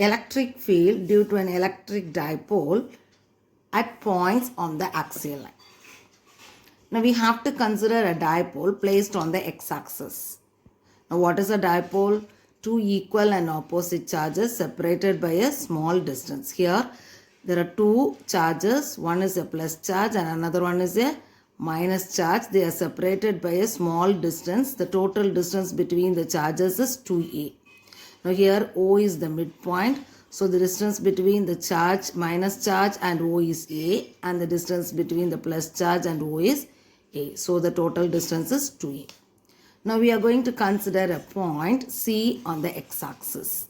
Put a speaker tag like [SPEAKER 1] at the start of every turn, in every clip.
[SPEAKER 1] electric field due to an electric dipole at points on the axial line. Now we have to consider a dipole placed on the x-axis. Now what is a dipole? Two equal and opposite charges separated by a small distance. Here there are two charges. One is a plus charge and another one is a minus charge. They are separated by a small distance. The total distance between the charges is 2a. Now here O is the midpoint. So the distance between the charge, minus charge and O is a, and the distance between the plus charge and O is a. So the total distance is 2a. Now we are going to consider a point C on the x-axis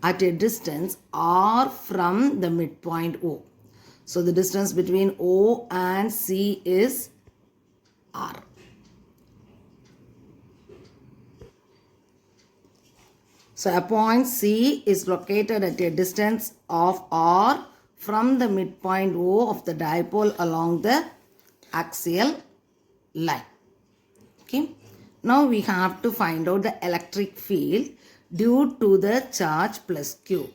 [SPEAKER 1] at a distance r from the midpoint O. So the distance between O and C is r. So a point C is located at a distance of r from the midpoint O of the dipole along the axial line. Okay. Now we have to find out the electric field due to the charge plus Q.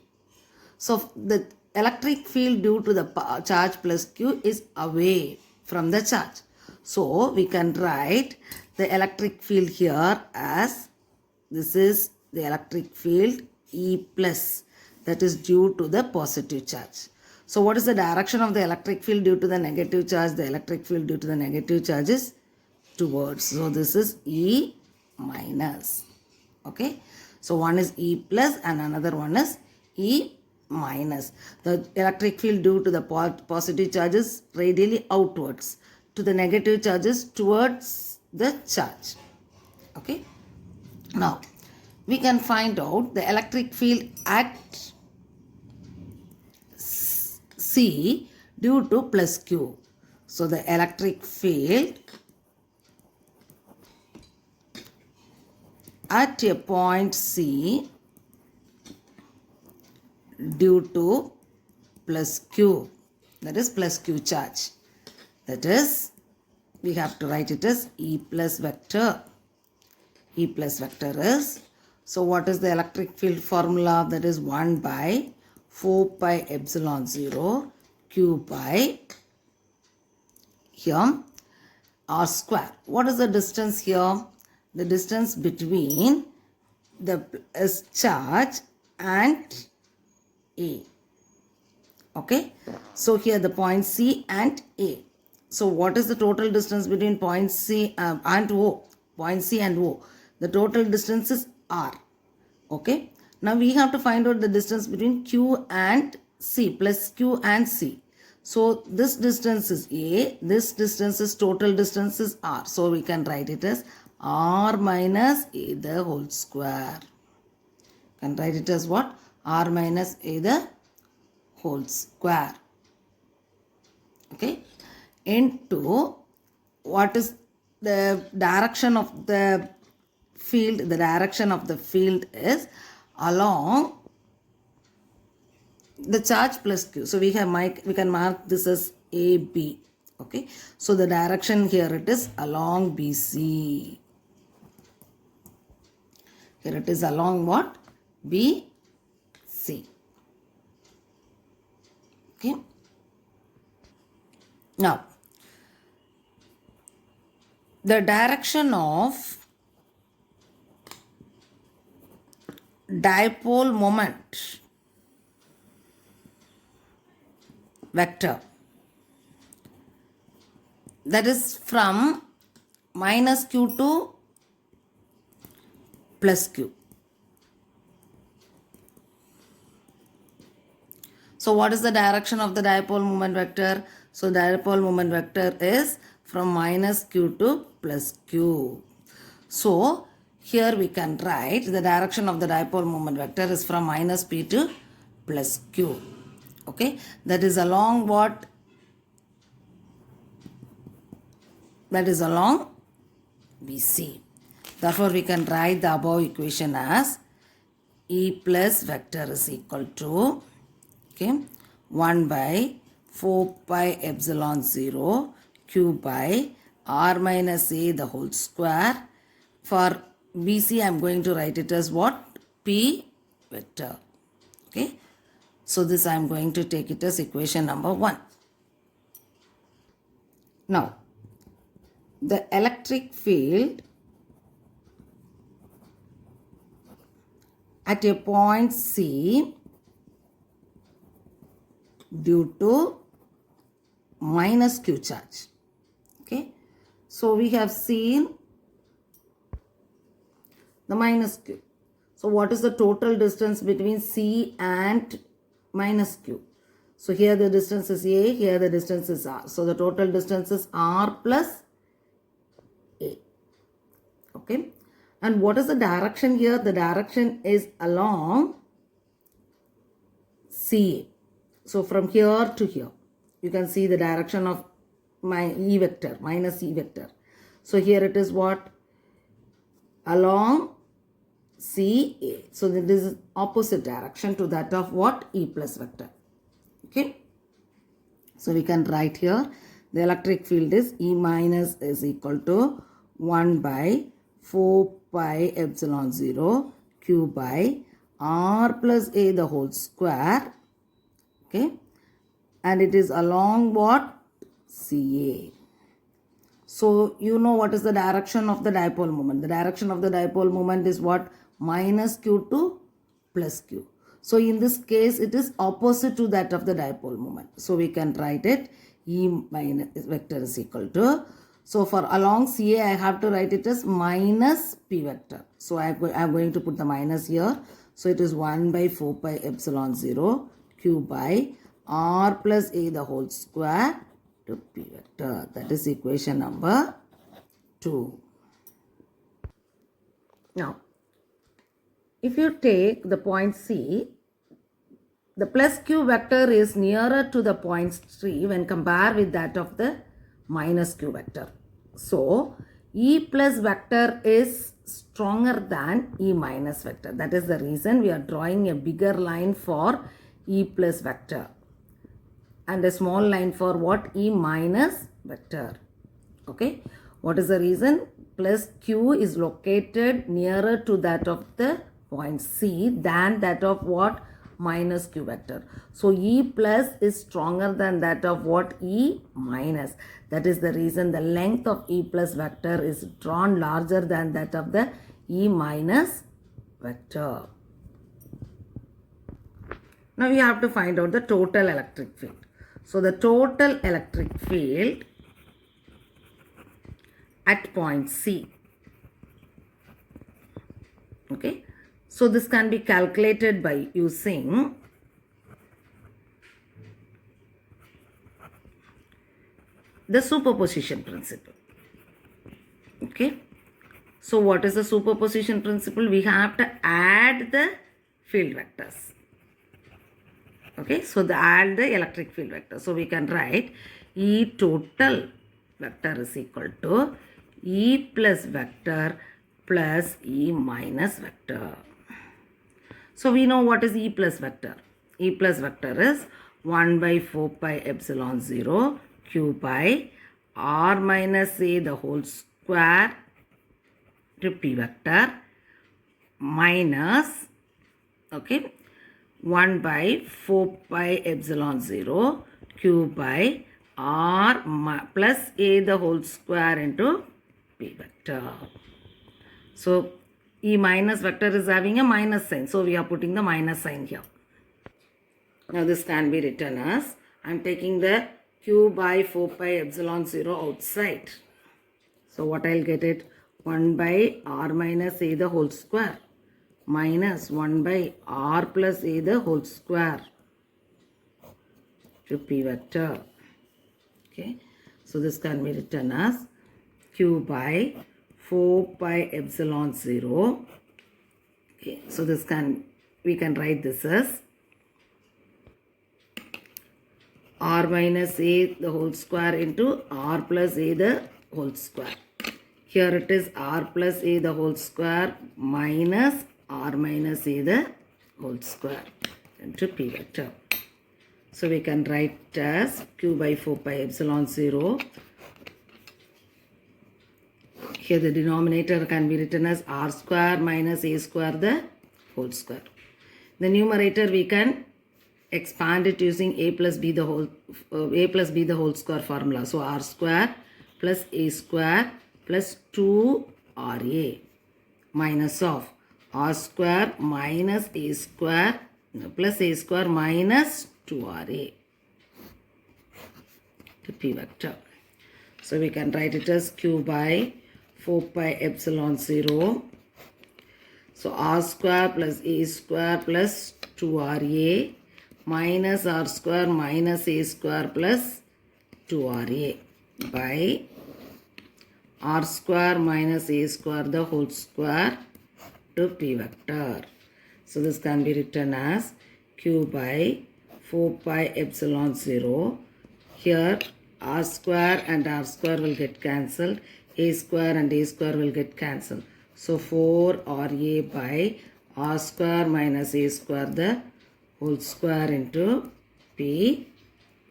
[SPEAKER 1] So the electric field due to the charge plus Q is away from the charge. So we can write the electric field here as, this is the electric field E plus, that is due to the positive charge. So what is the direction of the electric field due to the negative charge? The electric field due to the negative charge is towards. So this is E minus. Okay. So one is E plus and another one is E minus. The electric field due to the positive charge is radially outwards. To the negative charges towards the charge. Okay. Now we can find out the electric field at C due to plus Q. So the electric field at a point C due to plus Q, that is plus Q charge. That is, we have to write it as E plus vector. E plus vector is, so what is the electric field formula? That is 1 by 4 pi epsilon 0 Q by here R square. What is the distance here? The distance between the charge and A. Okay. So here the point C and A. So what is the total distance between point C and O? Point C and O. The total distance is R. Okay. Now we have to find out the distance between Q and C, plus Q and C. So this distance is A. This distance is, total distance is R. So we can write it as R minus A the whole square. You can write it as what? R minus A the whole square. Okay. Into what is the direction of the field? The direction of the field is along the charge plus Q. So we can mark this as AB. Okay. So the direction here it is along BC. Here it is along what? BC. Okay. Now, the direction of dipole moment vector, that is from minus Q to plus Q. So what is the direction of the dipole moment vector? So dipole moment vector is from minus Q to plus Q. So here we can write the direction of the dipole moment vector is from minus P to plus Q. Okay. That is along what? That is along BC. Therefore, we can write the above equation as E plus vector is equal to, okay, 1 by 4 pi epsilon 0 Q by R minus A the whole square. For BC, I am going to write it as what? P vector. Okay. So this I am going to take it as equation number 1. Now, the electric field at a point C due to minus Q charge. Okay. So we have seen the minus Q. So what is the total distance between C and minus Q? So here the distance is A, here the distance is R. So the total distance is R plus A. Okay. And what is the direction here? The direction is along CA. So from here to here, you can see the direction of my E vector, minus E vector. So here it is what? Along CA. So this is opposite direction to that of what? E plus vector. Okay. So we can write here the electric field is E minus is equal to 1 by 4 pi epsilon 0 Q by R plus A the whole square. Okay. And it is along what? CA. So you know what is the direction of the dipole moment. The direction of the dipole moment is what? Minus Q to plus Q. So in this case, it is opposite to that of the dipole moment. So we can write it E minus vector is equal to. So for along CA, I have to write it as minus P vector. So I am going to put the minus here. So it is 1 by 4 pi epsilon 0 Q by R plus A the whole square to P vector. That is equation number 2. Now, if you take the point C, the plus Q vector is nearer to the point C when compared with that of the minus Q vector. So, E plus vector is stronger than E minus vector. That is the reason we are drawing a bigger line for E plus vector and a small line for what? E minus vector. Okay. What is the reason? Plus Q is located nearer to that of the point C than that of what? Minus Q vector. So E plus is stronger than that of what? E minus. That is the reason the length of E plus vector is drawn larger than that of the E minus vector. Now we have to find out the total electric field. So the total electric field at point C. Okay. So this can be calculated by using the superposition principle. Okay. So what is the superposition principle? We have to add the field vectors. Okay. So add the electric field vector. So we can write E total vector is equal to E plus vector plus E minus vector. So we know what is E plus vector. E plus vector is 1 by 4 pi epsilon 0 Q by R minus A the whole square to P vector minus, okay, 1 by 4 pi epsilon 0 Q by R plus A the whole square into P vector. So E minus vector is having a minus sign. So we are putting the minus sign here. Now this can be written as, I am taking the Q by 4 pi epsilon 0 outside. So what I will get it? 1 by R minus A the whole square minus 1 by R plus A the whole square to P vector. Okay. So this can be written as Q by 4 pi epsilon 0. Okay. So this we can write this as R minus A the whole square into R plus A the whole square. Here it is R plus A the whole square minus R minus A the whole square into P vector. So we can write as Q by 4 pi epsilon 0. Here the denominator can be written as R square minus A square the whole square. The numerator we can expand it using a plus b the whole square formula. So r square plus a square plus 2ra minus of r square minus a square plus a square minus 2ra to p vector. So we can write it as q by 4 pi epsilon 0. So r square plus a square plus 2ra minus r square minus a square plus 2ra by r square minus a square the whole square to p vector. So this can be written as q by 4 pi epsilon 0. Here r square and r square will get cancelled. A square and a square will get cancelled. So 4ra by r square minus a square the whole square into p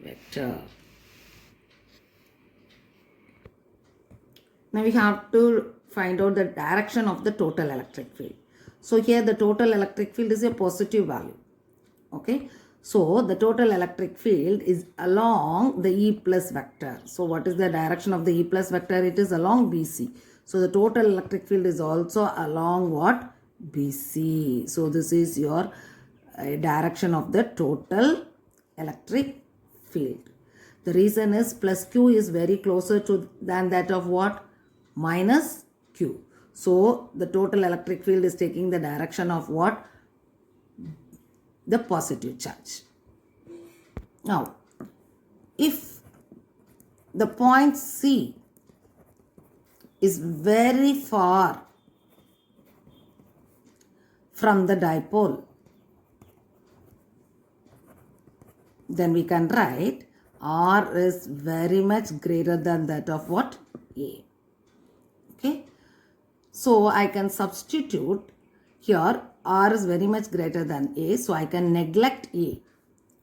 [SPEAKER 1] vector. Now we have to find out the direction of the total electric field. So here the total electric field is a positive value. Okay. So the total electric field is along the E plus vector. So what is the direction of the E plus vector? It is along BC. So the total electric field is also along what? BC. So this is your direction of the total electric field. The reason is plus Q is very closer to than that of what? Minus Q. So the total electric field is taking the direction of what? The positive charge. Now, if the point C is very far from the dipole, then we can write R is very much greater than that of what? A. Okay. So I can substitute here R is very much greater than A. So I can neglect A.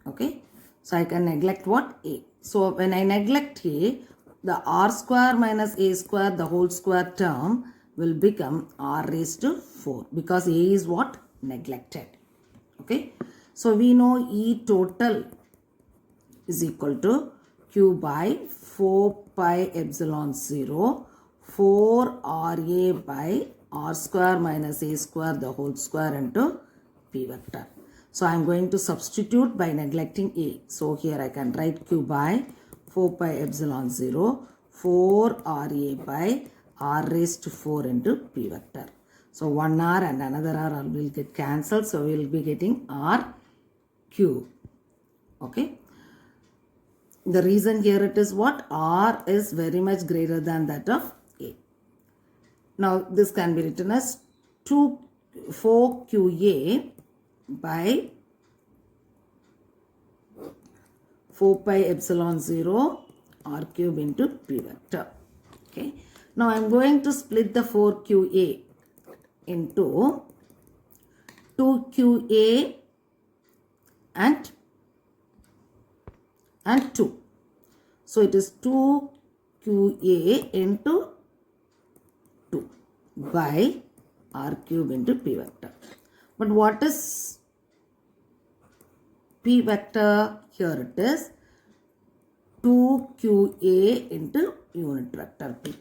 [SPEAKER 1] Okay. So I can neglect what? A. So when I neglect A, the R square minus A square, the whole square term will become R raised to 4 because A is what? Neglected. Okay. So we know E total is equal to Q by 4 pi epsilon 0 4 RA by R square minus A square the whole square into P vector. So I am going to substitute by neglecting A. So here I can write Q by 4 pi epsilon 0 4 RA by R raised to 4 into P vector. So one R and another R will get cancelled. So we will be getting RQ. Okay. The reason here it is what? R is very much greater than that of A. Now this can be written as 4QA by 4 pi epsilon 0 R cube into P vector. Okay. Now I am going to split the 4QA into 2QA and 2. So it is 2QA into 2 by R cube into P vector. But what is P vector? Here it is 2QA into unit vector P.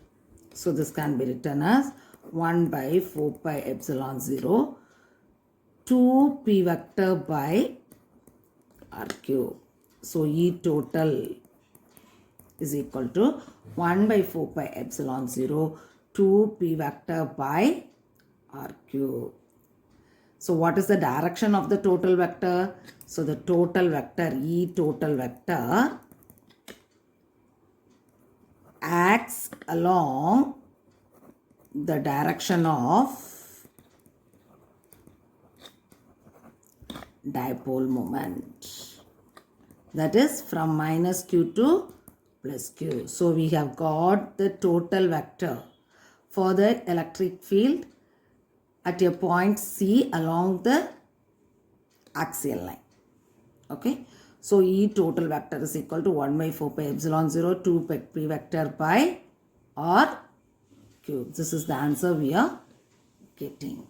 [SPEAKER 1] So this can be written as 1 by 4 pi epsilon 0 2 P vector by R cube. So E total is equal to 1 by 4 pi epsilon 0 2 P vector by R cube. So what is the direction of the total vector? So the total vector E total vector acts along the direction of dipole moment. That is from minus Q to plus Q. So we have got the total vector for the electric field at a point C along the axial line. Okay. So E total vector is equal to 1 by 4 pi epsilon 0 2 P vector by R cube. This is the answer we are getting.